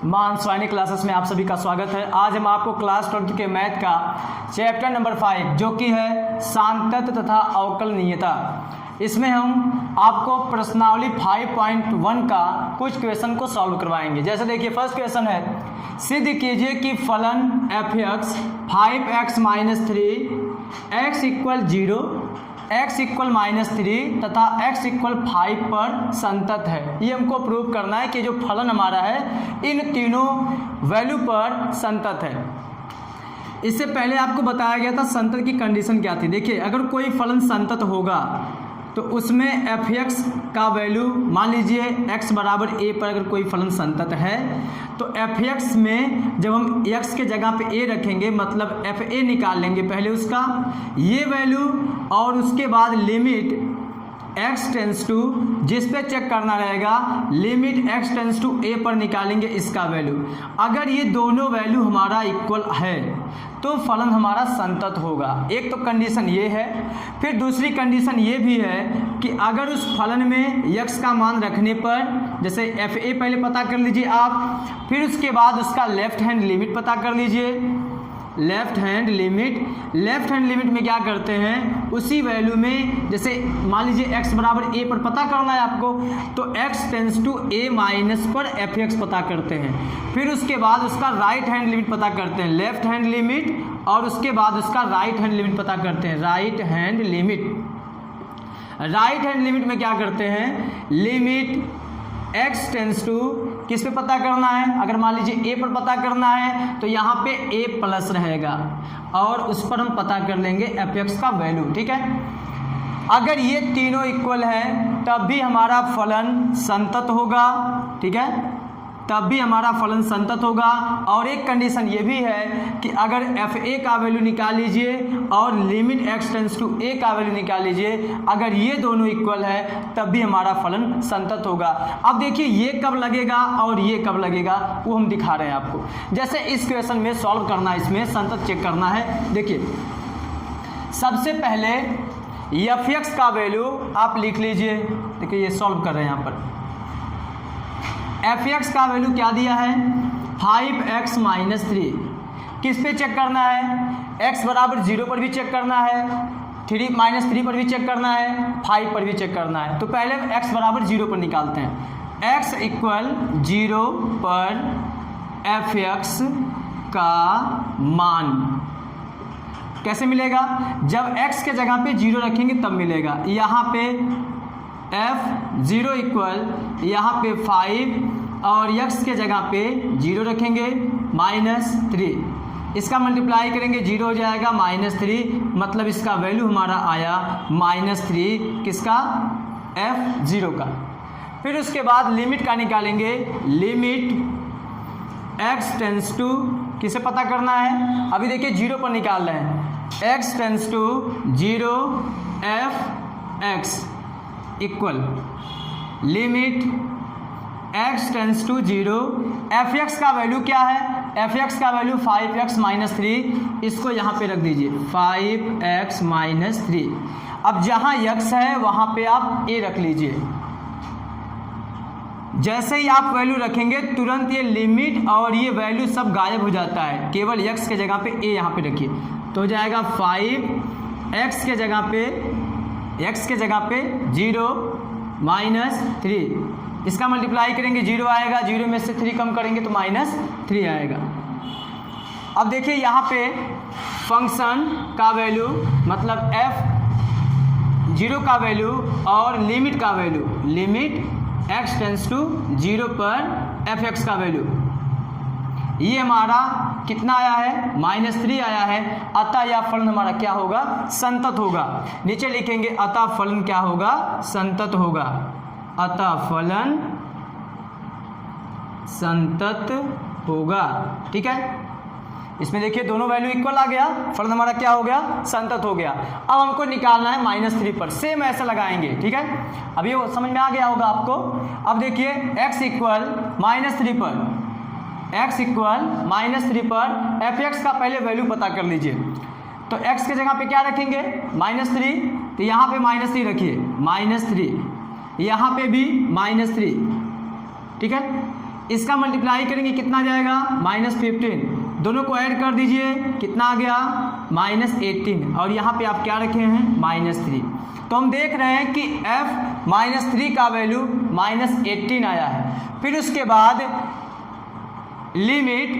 मानसवानी classes में आप सभी का स्वागत है। आज हम आपको क्लास 12 के मैथ का चैप्टर नंबर 5 जो कि है सांतत्य तथा अवकलनीयता, इसमें हम आपको प्रश्नावली 5.1 का कुछ क्वेश्चन को सॉल्व करवाएंगे। जैसे देखिए फर्स्ट क्वेश्चन है, सिद्ध कीजिए कि फलन f(x) 5x - 3 x = 0 x = -3 तथा x = 5 पर संतत है। ये हमको प्रूव करना है कि जो फलन हमारा है इन तीनों वैल्यू पर संतत है। इससे पहले आपको बताया गया था संतत की कंडीशन क्या थी। देखिए अगर कोई फलन संतत होगा तो उसमें f(x) का वैल्यू मान लीजिए x बराबर a पर अगर कोई फलन संतत है तो f(x) में जब हम x के जगह पे a रखेंगे मतलब fa निकाल लेंगे पहले उसका ये वैल्यू और उसके बाद लिमिट x टेंस टू जिस पे चेक करना रहेगा limit x tends to a पर निकालेंगे इसका वैल्यू। अगर ये दोनों वैल्यू हमारा इक्वल है तो फलन हमारा संतत होगा। एक तो कंडीशन ये है। फिर दूसरी कंडीशन ये भी है कि अगर उस फलन में x का मान रखने पर जैसे fa पहले पता कर लीजिए आप, फिर उसके बाद उसका लेफ्ट हैंड लिमिट पता कर लीजिए। लेफ्ट हैंड लिमिट में क्या करते हैं उसी वैल्यू में जैसे मान लीजिए x बराबर a पर पता करना है आपको तो x tends to a minus पर f(x) पता करते हैं। फिर उसके बाद उसका राइट हैंड लिमिट पता करते हैं, लेफ्ट हैंड लिमिट, और उसके बाद उसका राइट हैंड लिमिट पता करते हैं। राइट हैंड लिमिट में क्या करते हैं लिमिट x टेंस टू किस पे पता करना है, अगर मान लीजिए a पर पता करना है तो यहाँ पे a प्लस रहेगा और उस पर हम पता कर लेंगे f(x) का वैल्यू। ठीक है, अगर ये तीनों इक्वल है तब भी हमारा फलन संतत होगा। ठीक है, तब भी हमारा फलन संतत होगा। और एक कंडीशन ये भी है कि अगर fa का वैल्यू निकाल लीजिए और limit x tends to a का वैल्यू निकाल लीजिए, अगर ये दोनों इक्वल है तब भी हमारा फलन संतत होगा। अब देखिए ये कब लगेगा और ये कब लगेगा वो हम दिखा रहे हैं आपको। जैसे इस क्वेश्चन में सॉल्व करना है, इसमें संतत चेक करना है। देखिए सबसे पहले f(x) का वैल्यू आप लिख लीजिए। देखिए ये सॉल्व कर रहे हैं यहाँ पर। f(x) का वैल्यू क्या दिया है 5x - 3। किस पे चेक करना है, x बराबर 0 पर भी चेक करना है, 3 पर भी चेक करना है, 5 पर भी चेक करना है। तो पहले x बराबर 0 पर निकालते हैं। x = 0 पर f(x) का मान कैसे मिलेगा, जब x के जगह पे 0 रखेंगे तब मिलेगा। यहाँ पे f(0) = यहाँ पे 5 और x के जगह पे 0 रखेंगे -3, इसका मल्टीप्लाई करेंगे 0 हो जाएगा -3, मतलब इसका वैल्यू हमारा आया -3 किसका f(0) का। फिर उसके बाद लिमिट का निकालेंगे, लिमिट x टेंस टू किसे पता करना है, अभी देखिए 0 पर निकाल रहे हैं, x tends to 0 f(x) equal limit x tends to 0 f(x) का वैल्यू क्या है, f(x) का वैल्यू 5x - 3, इसको यहाँ पे रख दीजिए 5x - 3। अब जहाँ x है वहाँ पे आप a रख लीजिए। जैसे ही आप वैल्यू रखेंगे तुरंत ये लिमिट और ये वैल्यू सब गायब हो जाता है, केवल x के जगह पे a यहाँ पे रखिए तो हो जाएगा 5x के जगह पे 0 -3, इसका मल्टीप्लाई करेंगे 0 आएगा, 0 में से 3 कम करेंगे तो -3 आएगा। अब देखिए यहाँ पे फंक्शन का वैल्यू मतलब f(0) का वैल्यू और लिमिट का value, limit x tends to 0 पर f(x) का वैल्यू, ये हमारा कितना आया है -3 आया है। अतः यह फलन हमारा क्या होगा, संतत होगा। नीचे लिखेंगे अतः फलन क्या होगा, संतत होगा। अतः फलन संतत होगा। ठीक है, इसमें देखिए दोनों वैल्यू इक्वल आ गया, फलन हमारा क्या हो गया, संतत हो गया। अब हमको निकालना है -3 पर, सेम ऐसे लगाएंगे। ठीक है, अब ये समझ में आ गया होगा आपको। अब देखिए x = -3 पर, x = -3 पर f(x) का पहले वैल्यू पता कर लीजिए। तो x के जगह पे क्या रखेंगे -3, तो यहाँ पे -3 रखिए, -3, यहाँ पे भी -3। ठीक है, इसका मल्टीप्लाई करेंगे कितना जाएगा -15, दोनों को ऐड कर दीजिए कितना आ गया -18, और यहाँ पे आप क्या रखे हैं -3। तो हम देख रहे हैं कि f -3 का वैल्यू -18 आया है। फिर उसके बाद लिमिट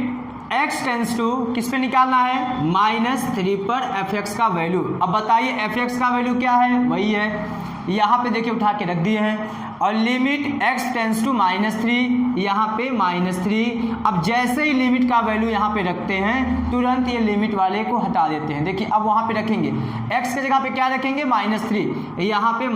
x टेंस टू किस पे निकालना है -3 पर fx का वैल्यू। अब बताइए fx का वैल्यू क्या है, वही है यहाँ पे देखिए उठा के रख दिए हैं, और लिमिट x टेंस टू -3, यहाँ पे -3। अब जैसे ही लिमिट का वैल्यू यहाँ पे रखते हैं तुरंत ये लिमिट वाले को हटा देते हैं। देखिए अब वहाँ पे रखेंगे x के जगह पे क्या रखेंगे -3, यहाँ पे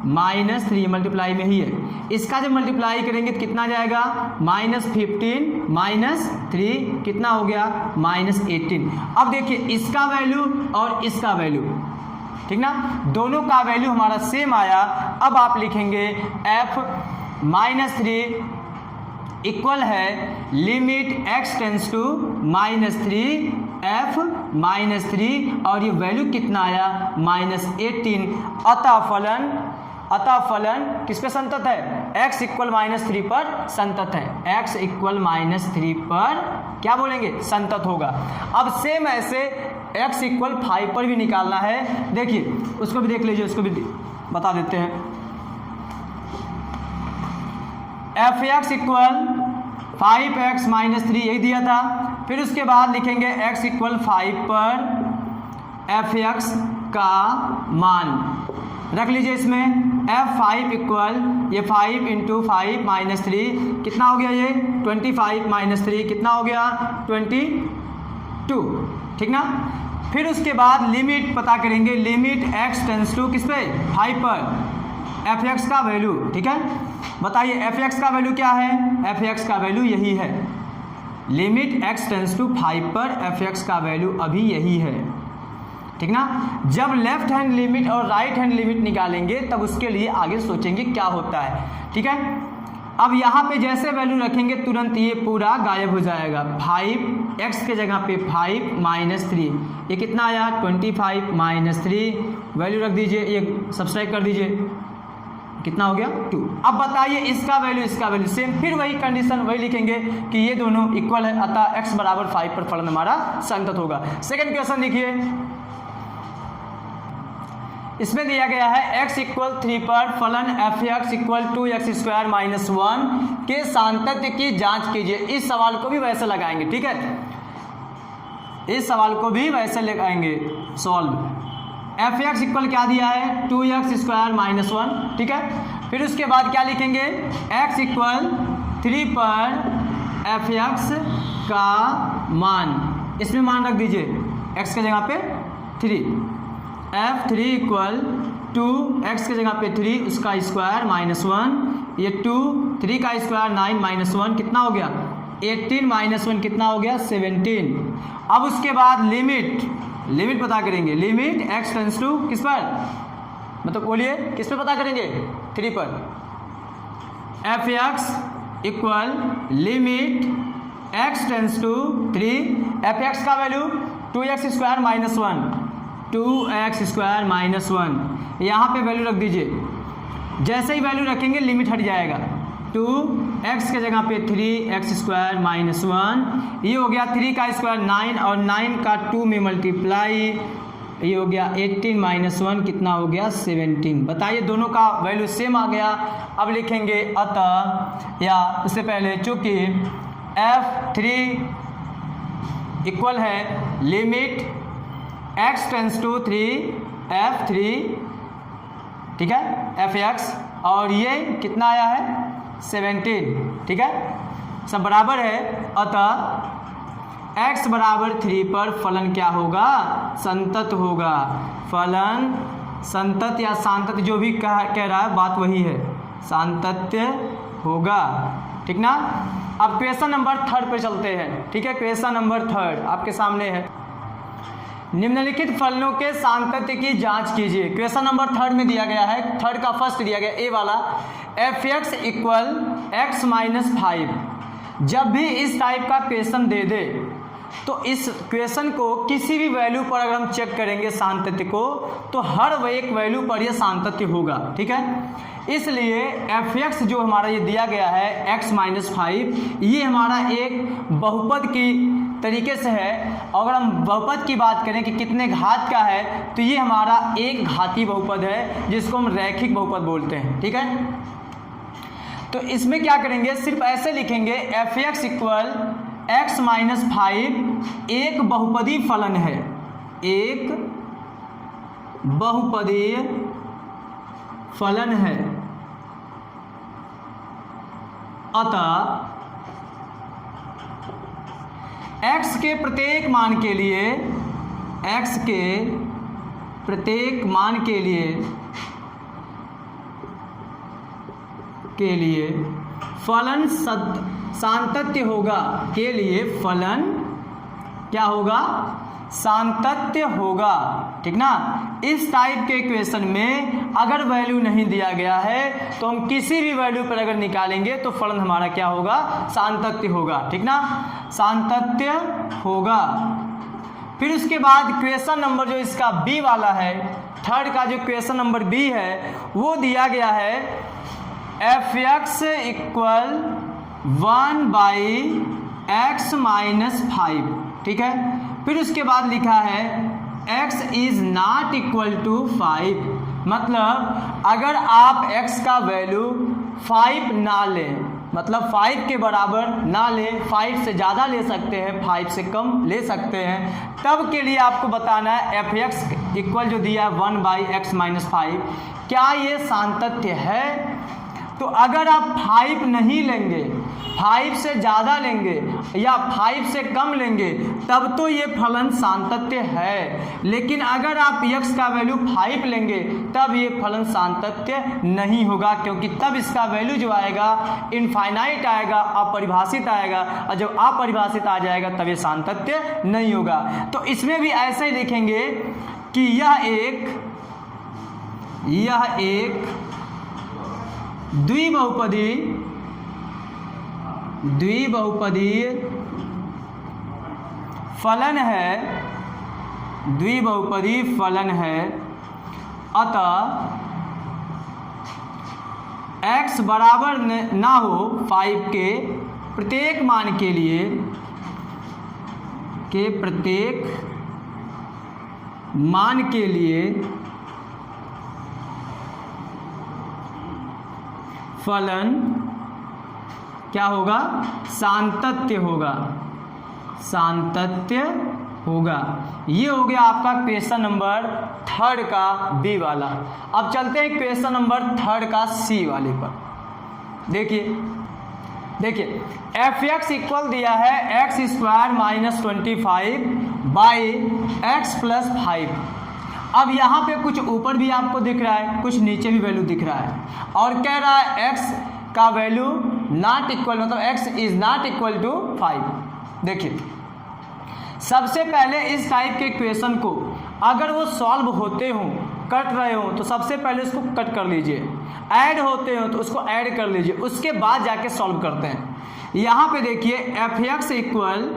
-3 मल्टीप्लाई में ही है। इसका जब मल्टीप्लाई करेंगे तो कितना जाएगा -15 -3 कितना हो गया -18। अब देखिए इसका वैल्यू और इसका वैल्यू, ठीक ना, दोनों का वैल्यू हमारा सेम आया। अब आप लिखेंगे f -3 इक्वल है limit x tends to -3 f -3, और ये वैल्यू कितना आया -18। अतः फलन किस पे संतत है, x इक्वल -3 पर संतत है, x इक्वल -3 पर क्या बोलेंगे संतत होगा। अब सेम ऐसे x इक्वल 5 पर भी निकालना है। देखिए उसको भी देख लीजिए, उसको भी बता देते हैं। f(x) इक्वल 5x -3 यही दिया था। फिर उसके बाद लिखेंगे x इक्वल 5 पर f(x) का मान रख लीजिए। इसमें f5 इक्वल ये 5 × 5 -3 कितना हो गया, ये 25 -3 कितना हो गया 22, ठीक ना। फिर उसके बाद लिमिट पता करेंगे, लिमिट x टेंस टू किस पे 5 पर f(x) का वैल्यू, ठीक है। बताइए f(x) का वैल्यू क्या है, f(x) का वैल्यू यही है, लिमिट x टेंस टू 5 पर f(x) का वैल्यू अभी यही है, ठीक ना। जब लेफ्ट हैंड लिमिट और राइट हैंड लिमिट निकालेंगे तब उसके लिए आगे सोचेंगे क्या होता है, ठीक है। अब यहाँ पे जैसे वैल्यू रखेंगे तुरंत ये पूरा गायब हो जाएगा। 5x के जगह पे 5 -3 ये कितना आया 25 -3, वैल्यू रख दीजिए, ये सब्सट्रैक्ट कर दीजिए, कितना हो गया 2। अब बताइए इसका वैल्यू सेम, फिर वही कंडीशन वही लिखेंगे कि ये दोनों इक्वल है, अतः x बराबर 5 पर फलन हमारा संतत होगा। सेकंड क्वेश्चन देखिए, इसमें दिया गया है x इक्वल 3 पर फलन f(x) इक्वल 2x² -1 के सांतत्य की जांच कीजिए। इस सवाल को भी वैसे लगाएंगे, ठीक है, इस सवाल को भी वैसे लगाएंगे सॉल्व। f(x) इक्वल क्या दिया है 2x² -1, ठीक है। फिर उसके बाद क्या लिखेंगे x इक्वल 3 पर f(x) का मान, इसमें मान रख दीजिए x के जगह पे 3, f3 इक्वल 2x के जगह पे 3 उसका स्क्वायर -1, ये 2 3 का स्क्वायर 9 -1 कितना हो गया 18 -1 कितना हो गया 17। अब उसके बाद लिमिट पता करेंगे, लिमिट x टेंस टू किस पर, मतलब बोलिए किस पे पता करेंगे 3 पर, f(x) equal limit x tends to 3, f(x) का वैल्यू 2x² -1 2x² -1, यहाँ पे वैल्यू रख दीजिए। जैसे ही वैल्यू रखेंगे लिमिट हट जाएगा, 2x के जगह पे 3x² -1, ये हो गया 3 का स्क्वायर 9 और 9 का 2 में मल्टीप्लाई, ये हो गया 18 -1 कितना हो गया 17। बताइए दोनों का वैल्यू सेम आ गया। अब लिखेंगे अतः, या उससे पहले चूँकि f3 इक्वल है limit x tends to 3 f3, ठीक है f(x), और ये कितना आया है 17, ठीक है, सब बराबर है। अतः x बराबर 3 पर फलन क्या होगा संतत होगा। फलन संतत या सांतत जो भी कह रहा है बात वही है, सांतत्य होगा, ठीक ना। अब क्वेश्चन नंबर 3 पे चलते हैं, ठीक है। क्वेश्चन नंबर 3 आपके सामने है, निम्नलिखित फलनों के सांतत्य की जांच कीजिए। क्वेश्चन नंबर 3 में दिया गया है, 3 का फर्स्ट दिया गया ए वाला, f(x) इक्वल x -5। जब भी इस टाइप का क्वेश्चन दे दे तो इस क्वेश्चन को किसी भी वैल्यू पर अगर हम चेक करेंगे सान्तत्य को, तो हर एक वैल्यू पर यह सान्तत्य होगा। ठीक है, इसलिए f(x) जो हमारा ये दिया गया है x - 5, ये हमारा एक बहुपद की तरीके से है। अगर हम बहुपद की बात करें कि कितने घात का है, तो ये हमारा एक घाती बहुपद है, जिसको हम रैखिक बहुपद बोलते हैं। ठीक है, तो इसमें क्या करेंगे, सिर्फ ऐसे लिखेंगे f(x) = x - 5 एक बहुपदी फलन है, एक बहुपदी फलन है। अतः x के प्रत्येक मान के लिए, x के प्रत्येक मान के लिए फलन सान्तत्य होगा, के लिए फलन क्या होगा, सान्तत्य होगा। ठीक ना, इस टाइप के इक्वेशन में अगर वैल्यू नहीं दिया गया है तो हम किसी भी वैल्यू पर अगर निकालेंगे तो फलन हमारा क्या होगा, सान्तत्य होगा। ठीक ना, सान्तत्य होगा। फिर उसके बाद क्वेश्चन नंबर जो इसका बी वाला है, थर्ड का जो क्वेश्चन नंबर बी है, वो दिया गया है f(x) = 1/x - 5। ठीक है, फिर उसके बाद लिखा है x ≠ 5, मतलब अगर आप x का वैल्यू 5 ना लें, मतलब 5 के बराबर ना लें, 5 से ज़्यादा ले सकते हैं, 5 से कम ले सकते हैं, तब के लिए आपको बताना है f(x) जो दिया है 1/x - 5, क्या ये सान्तत्य है। तो अगर आप 5 नहीं लेंगे, 5 से ज़्यादा लेंगे या 5 से कम लेंगे, तब तो ये फलन सान्तत्य है। लेकिन अगर आप x का वैल्यू 5 लेंगे, तब ये फलन सान्तत्य नहीं होगा, क्योंकि तब इसका वैल्यू जो आएगा इनफाइनाइट आएगा, अपरिभाषित आएगा, और जब अपरिभाषित आ जाएगा तब ये सान्तत्य नहीं होगा। तो इसमें भी ऐसे ही लिखेंगे कि यह एक द्विबहुपदी फलन है, द्विबहुपदी फलन है। अतः x बराबर ना हो 5 के प्रत्येक मान के लिए, फलन क्या होगा, सान्तत्य होगा। ये हो गया आपका क्वेश्चन नंबर थर्ड का बी वाला। अब चलते हैं क्वेश्चन नंबर थर्ड का सी वाले पर। देखिए f(x) इक्वल दिया है x² - 25/x + 5। अब यहाँ पे कुछ ऊपर भी आपको दिख रहा है, कुछ नीचे भी वैल्यू दिख रहा है, और कह रहा है x का वैल्यू नॉट इक्वल, मतलब x ≠ 5। देखिए, सबसे पहले इस टाइप के क्वेश्चन को अगर वो सॉल्व होते हों, कट रहे हों, तो सबसे पहले उसको कट कर लीजिए, ऐड होते हो तो उसको ऐड कर लीजिए, उसके बाद जाके सॉल्व करते हैं। यहाँ पे देखिए f(x) इक्वल,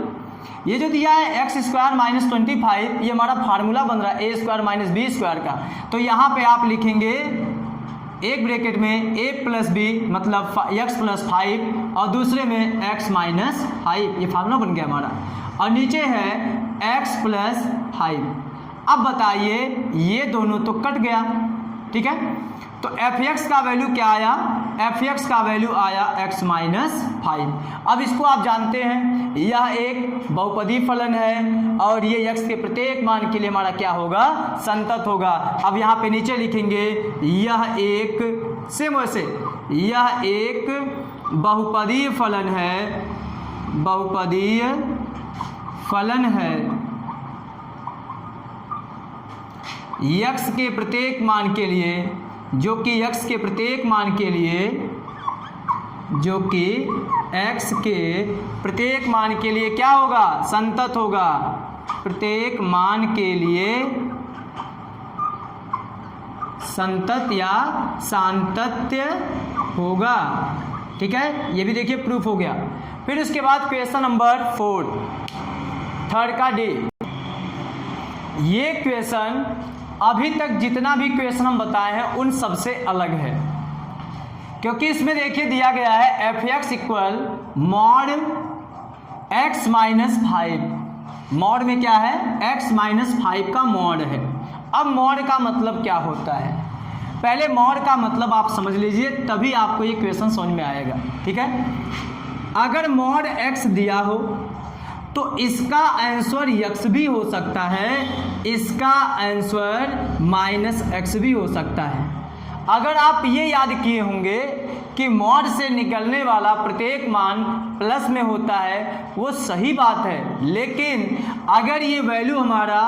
ये जो दिया है x² - 25, ये हमारा फार्मूला बन रहा है a² - b² का। तो यहाँ पे आप लिखेंगे एक ब्रैकेट में a + b, मतलब x + 5, और दूसरे में x - 5, ये फार्मूला बन गया हमारा, और नीचे है x + 5। अब बताइए, ये दोनों तो कट गया। ठीक है, तो f(x) का वैल्यू क्या आया, f(x) का वैल्यू आया x - 5। अब इसको आप जानते हैं, यह एक बहुपदी फलन है, और ये x के प्रत्येक मान के लिए हमारा क्या होगा, संतत होगा। अब यहाँ पे नीचे लिखेंगे, यह एक सेम वैसे, यह एक बहुपदीय फलन है, बहुपदीय फलन है, x के प्रत्येक मान के लिए, जो कि x के प्रत्येक मान के लिए, जो कि x के प्रत्येक मान के लिए क्या होगा, संतत होगा, प्रत्येक मान के लिए संतत या सान्तत्य होगा। ठीक है, ये भी देखिए प्रूफ हो गया। फिर उसके बाद क्वेश्चन नंबर 4, थर्ड का डी। ये क्वेश्चन अभी तक जितना भी क्वेश्चन हम बताए हैं उन सबसे अलग है, क्योंकि इसमें देखिए दिया गया है F x equal mod x minus 5। Mod में क्या है, x माइनस 5 का मॉड है। अब मॉड का मतलब क्या होता है, पहले मॉड का मतलब आप समझ लीजिए, तभी आपको ये क्वेश्चन समझ में आएगा। ठीक है, अगर मॉड x दिया हो तो इसका आंसर x भी हो सकता है, इसका आंसर माइनस x भी हो सकता है। अगर आप ये याद किए होंगे कि मॉड से निकलने वाला प्रत्येक मान प्लस में होता है, वो सही बात है, लेकिन अगर ये वैल्यू हमारा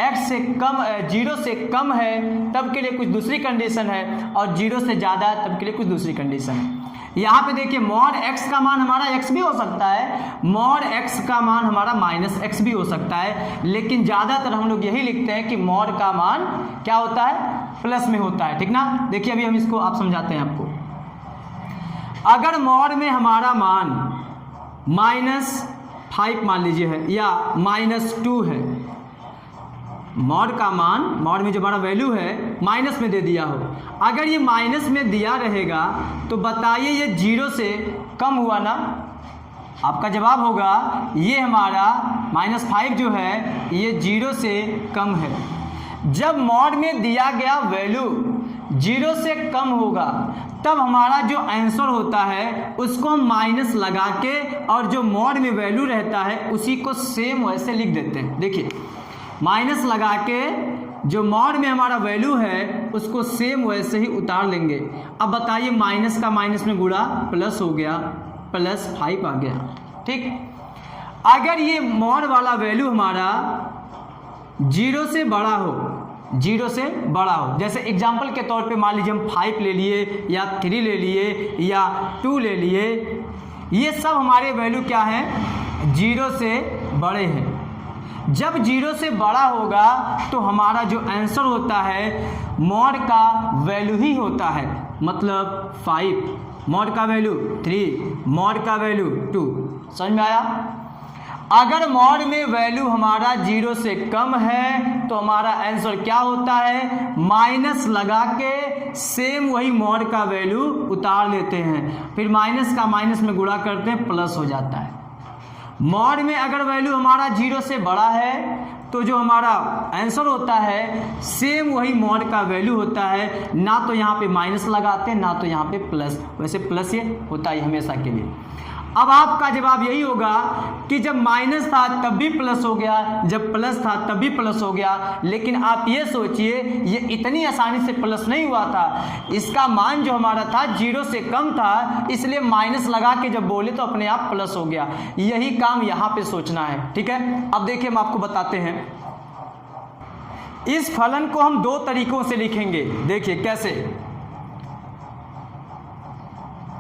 x से कम 0 से कम है तब के लिए कुछ दूसरी कंडीशन है, और 0 से ज़्यादा है तब के लिए कुछ दूसरी कंडीशन है। यहाँ पे देखिए मॉड x का मान हमारा x भी हो सकता है, मॉड x का मान हमारा माइनस x भी हो सकता है, लेकिन ज़्यादातर हम लोग यही लिखते हैं कि मॉड का मान क्या होता है, प्लस में होता है। ठीक ना, देखिए अभी हम इसको आप समझाते हैं आपको। अगर मॉड में हमारा मान -5 मान लीजिए है या -2 है, मॉड का मान, मॉड में जो हमारा वैल्यू है माइनस में दे दिया हो, अगर ये माइनस में दिया रहेगा तो बताइए ये 0 से कम हुआ ना। आपका जवाब होगा ये हमारा -5 जो है ये 0 से कम है। जब मॉड में दिया गया वैल्यू 0 से कम होगा तब हमारा जो आंसर होता है उसको हम माइनस लगा के और जो मॉड में वैल्यू रहता है उसी को सेम वैसे लिख देते हैं। देखिए माइनस लगा के जो मॉड में हमारा वैल्यू है उसको सेम वैसे ही उतार लेंगे। अब बताइए माइनस का माइनस में गुणा प्लस हो गया, +5 आ गया। ठीक, अगर ये मॉड वाला वैल्यू हमारा 0 से बड़ा हो, 0 से बड़ा हो, जैसे एग्जाम्पल के तौर पे मान लीजिए हम 5 ले लिए या 3 ले लिए या 2 ले लिए, ये सब हमारे वैल्यू क्या है, 0 से बड़े हैं। जब 0 से बड़ा होगा तो हमारा जो आंसर होता है मॉड का वैल्यू ही होता है, मतलब 5, मॉड का वैल्यू 3, मॉड का वैल्यू 2। समझ में आया? अगर मॉड में वैल्यू हमारा 0 से कम है तो हमारा आंसर क्या होता है, माइनस लगा के सेम वही मॉड का वैल्यू उतार लेते हैं, फिर माइनस का माइनस में गुणा करते हैं, प्लस हो जाता है। मॉड में अगर वैल्यू हमारा 0 से बड़ा है तो जो हमारा आंसर होता है सेम वही मॉड का वैल्यू होता है, ना तो यहाँ पे माइनस लगाते हैं ना तो यहाँ पे प्लस, वैसे प्लस ये होता है हमेशा के लिए। अब आपका जवाब यही होगा कि जब माइनस था तब भी प्लस हो गया, जब प्लस था तब भी प्लस हो गया, लेकिन आप ये सोचिए ये इतनी आसानी से प्लस नहीं हुआ था, इसका मान जो हमारा था 0 से कम था, इसलिए माइनस लगा के जब बोले तो अपने आप प्लस हो गया। यही काम यहाँ पे सोचना है। ठीक है, अब देखिए हम आपको बताते हैं, इस फलन को हम 2 तरीकों से लिखेंगे। देखिए कैसे,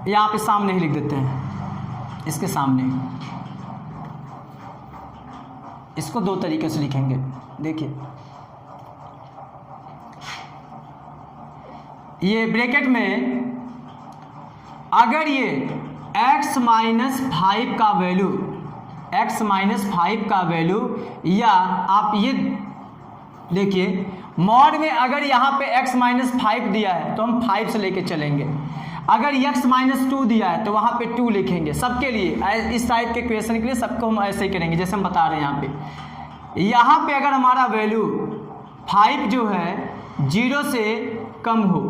यहाँ पे सामने ही लिख देते हैं, इसके सामने, इसको 2 तरीके से लिखेंगे। देखिए ये ब्रैकेट में अगर ये x माइनस 5 का वैल्यू, x माइनस 5 का वैल्यू, या आप ये देखिए मॉड में अगर यहाँ पे x माइनस 5 दिया है तो हम 5 से लेके चलेंगे, अगर x माइनस 2 दिया है तो वहाँ पे 2 लिखेंगे। सबके लिए इस टाइप के क्वेश्चन के लिए सबको हम ऐसे ही करेंगे जैसे हम बता रहे हैं। यहाँ पे अगर हमारा वैल्यू 5 जो है 0 से कम हो,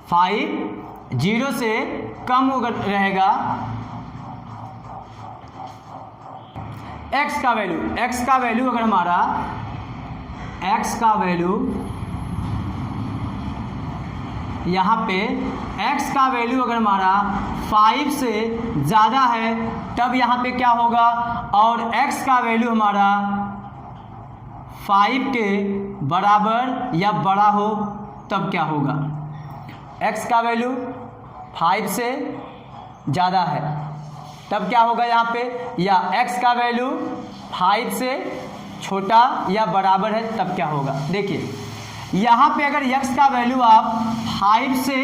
5 0 से कम अगर रहेगा, x का वैल्यू अगर हमारा x का वैल्यू यहाँ पे x का वैल्यू अगर हमारा 5 से ज़्यादा है तब यहाँ पे क्या होगा, और x का वैल्यू हमारा 5 के बराबर या बड़ा हो तब क्या होगा, x का वैल्यू 5 से ज़्यादा है तब क्या होगा यहाँ पे, या x का वैल्यू 5 से छोटा या बराबर है तब क्या होगा। देखिए यहाँ पे अगर x का वैल्यू आप 5 से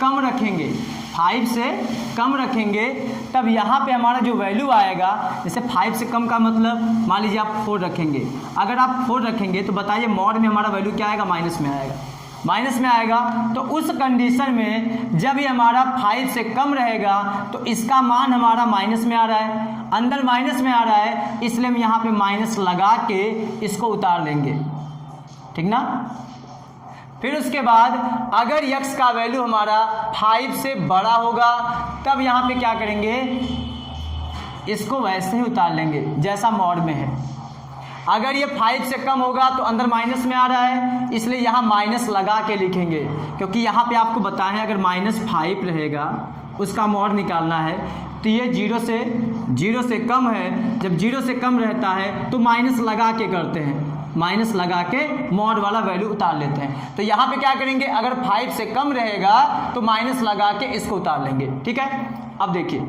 कम रखेंगे 5 से कम रखेंगे तब यहाँ पे हमारा जो वैल्यू आएगा, जैसे 5 से कम का मतलब मान लीजिए आप 4 रखेंगे, अगर आप 4 रखेंगे तो बताइए मॉड में हमारा वैल्यू क्या आएगा, माइनस में आएगा। माइनस में आएगा तो उस कंडीशन में जब ये हमारा 5 से कम रहेगा तो इसका मान हमारा माइनस में आ रहा है, अंदर माइनस में आ रहा है, इसलिए हम यहाँ पे माइनस लगा के इसको उतार लेंगे, ठीक ना। फिर उसके बाद अगर x का वैल्यू हमारा 5 से बड़ा होगा तब यहाँ पे क्या करेंगे, इसको वैसे ही उतार लेंगे जैसा मॉड में है। अगर ये 5 से कम होगा तो अंदर माइनस में आ रहा है, इसलिए यहाँ माइनस लगा के लिखेंगे, क्योंकि यहाँ पे आपको बताएं अगर -5 रहेगा उसका मॉड निकालना है तो ये 0 से कम है, जब 0 से कम रहता है तो माइनस लगा के करते हैं, माइनस लगा के मॉड वाला वैल्यू उतार लेते हैं। तो यहाँ पे क्या करेंगे, अगर 5 से कम रहेगा तो माइनस लगा के इसको उतार लेंगे, ठीक है। अब देखिए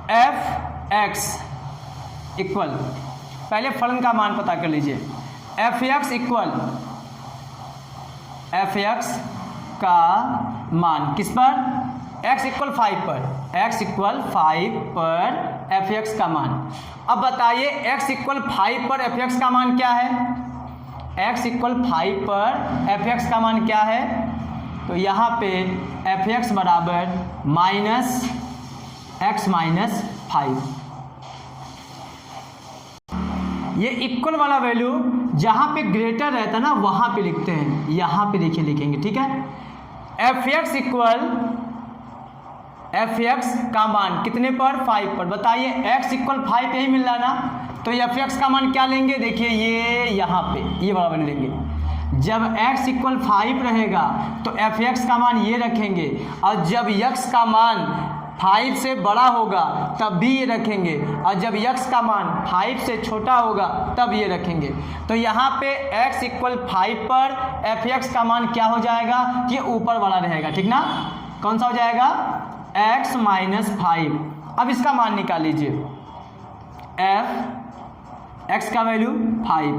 f(x) इक्वल, पहले फलन का मान पता कर लीजिए, f(x) इक्वल f(x) का मान किस पर, x इक्वल 5 पर, x इक्वल 5 पर f(x) का मान। अब बताइए x इक्वल 5 पर f(x) का मान क्या है, x इक्वल 5 पर f(x) का मान क्या है, तो यहाँ पे f(x) बराबर -x माइनस 5। ये इक्वल वाला वैल्यू जहाँ पे ग्रेटर रहता है ना वहाँ पे लिखते हैं, यहाँ पे देखिए लिखेंगे, ठीक है। f(x) इक्वल f(x) का मान कितने पर, 5 पर। बताइए x इक्वल 5 यही मिल रहा ना, तो f(x) का मान क्या लेंगे, देखिए ये यहाँ पे ये वाला वैल्यू लेंगे। जब x इक्वल 5 रहेगा तो f(x) का मान ये रखेंगे, और जब x का मान 5 से बड़ा होगा तब भी ये रखेंगे, और जब x का मान 5 से छोटा होगा तब ये रखेंगे। तो यहाँ पे x इक्वल 5 पर f(x) का मान क्या हो जाएगा, ये ऊपर वाला रहेगा, ठीक ना। कौन सा हो जाएगा, x माइनस 5। अब इसका मान निकाल लीजिए, f(x) का वैल्यू 5,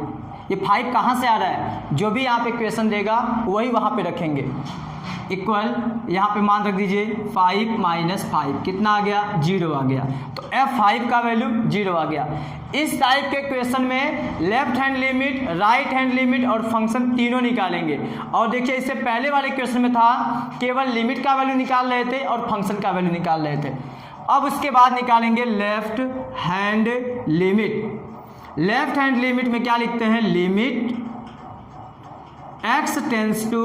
ये 5 कहाँ से आ रहा है, जो भी यहाँ पे क्वेश्चन देगा वही वहाँ पे रखेंगे, इक्वल यहाँ पे मान रख दीजिए 5 माइनस 5 कितना आ गया, 0 आ गया। तो f(5) का वैल्यू 0 आ गया। इस टाइप के क्वेश्चन में left hand limit, right hand limit और फंक्शन तीनों निकालेंगे। और देखिए इससे पहले वाले क्वेश्चन में था केवल लिमिट का वैल्यू निकाल रहे थे और फंक्शन का वैल्यू निकाल रहे थे। अब उसके बाद निकालेंगे left hand limit. Left hand limit में क्या लिखते हैं, लिमिट x टेंस टू,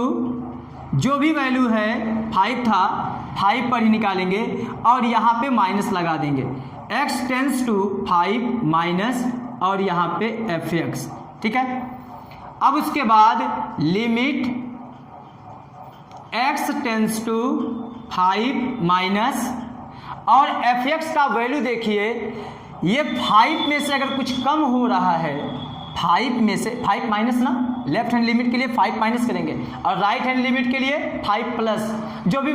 जो भी वैल्यू है 5 था 5 पर ही निकालेंगे और यहाँ पे माइनस लगा देंगे, x टेंस टू 5 माइनस और यहाँ पे f(x), ठीक है। अब उसके बाद limit x tends to 5 minus और f(x) का वैल्यू देखिए, ये 5 में से अगर कुछ कम हो रहा है, 5 में से 5 माइनस ना, लेफ्ट हैंड लिमिट के लिए 5 माइनस करेंगे और राइट हैंड लिमिट के लिए 5 प्लस, जो भी